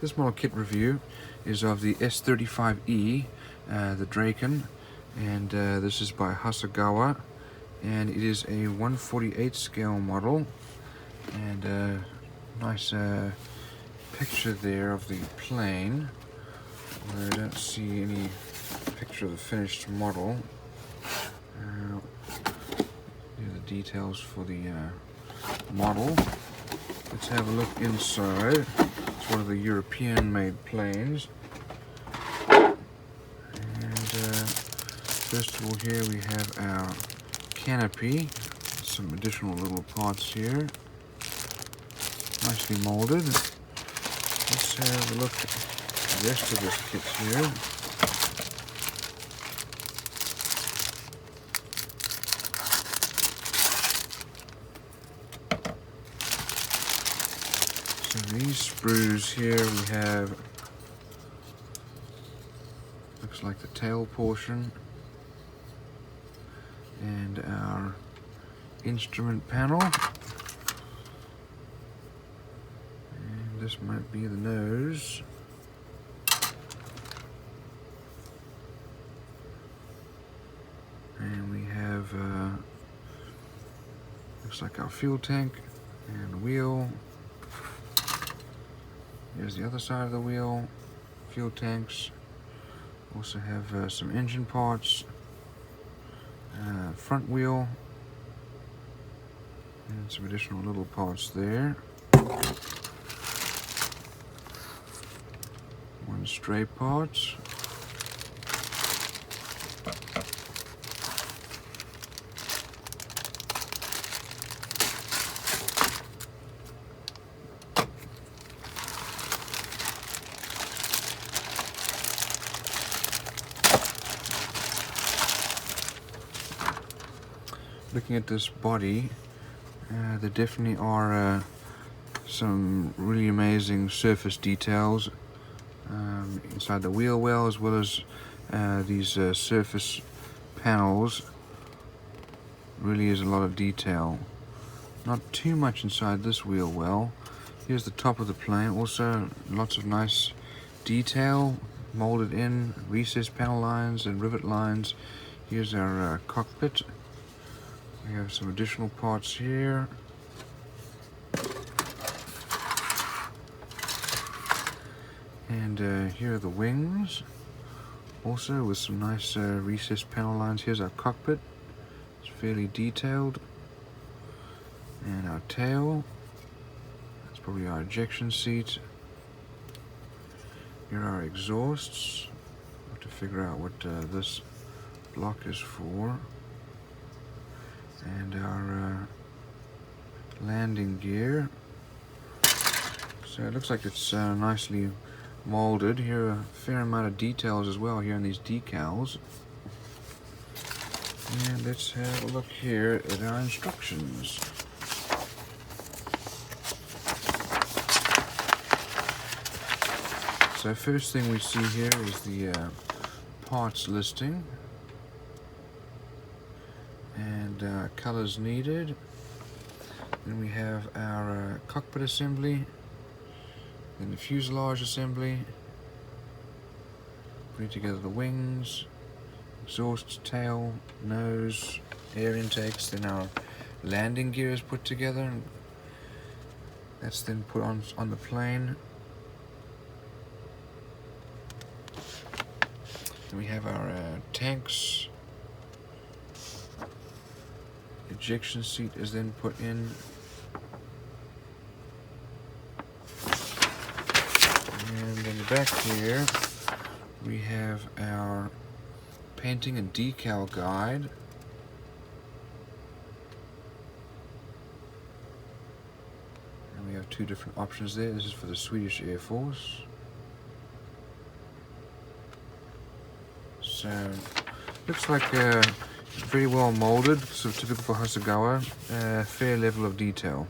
This model kit review is of the S35E, the Draken, and this is by Hasegawa, and it is a 1/48 scale model, and nice picture there of the plane, where I don't see any picture of the finished model. Here are the details for the model. Let's have a look inside. It's one of the European-made planes. And first of all, here we have our canopy. Some additional little parts here. Nicely molded. Let's have a look at the rest of this kit here. So these sprues here we have, looks like the tail portion, and our instrument panel, and this might be the nose. And we have looks like our fuel tank and wheel. Here's the other side of the wheel, fuel tanks. Also have some engine parts, front wheel, and some additional little parts there. One stray part. Looking at this body, there definitely are some really amazing surface details inside the wheel well, as well as these surface panels. Really is a lot of detail. Not too much inside this wheel well. Here's the top of the plane. Also lots of nice detail molded in, recessed panel lines and rivet lines. Here's our cockpit. We have some additional parts here. And here are the wings, also with some nice recessed panel lines. Here's our cockpit. It's fairly detailed. And our tail. That's probably our ejection seat. Here are our exhausts. I have to figure out what this block is for. And our landing gear. So it looks like it's nicely molded. Here are a fair amount of details as well here in these decals. And let's have a look here at our instructions. So first thing we see here is the parts listing. And colors needed. Then we have our cockpit assembly, then the fuselage assembly, putting together the wings, exhaust, tail, nose, air intakes. Then our landing gear is put together, and that's then put on the plane. Then we have our tanks. Ejection seat is then put in. And in the back here, we have our painting and decal guide. And we have two different options there. This is for the Swedish Air Force. So, looks like very well molded, sort of typical for Hasegawa. Fair level of detail.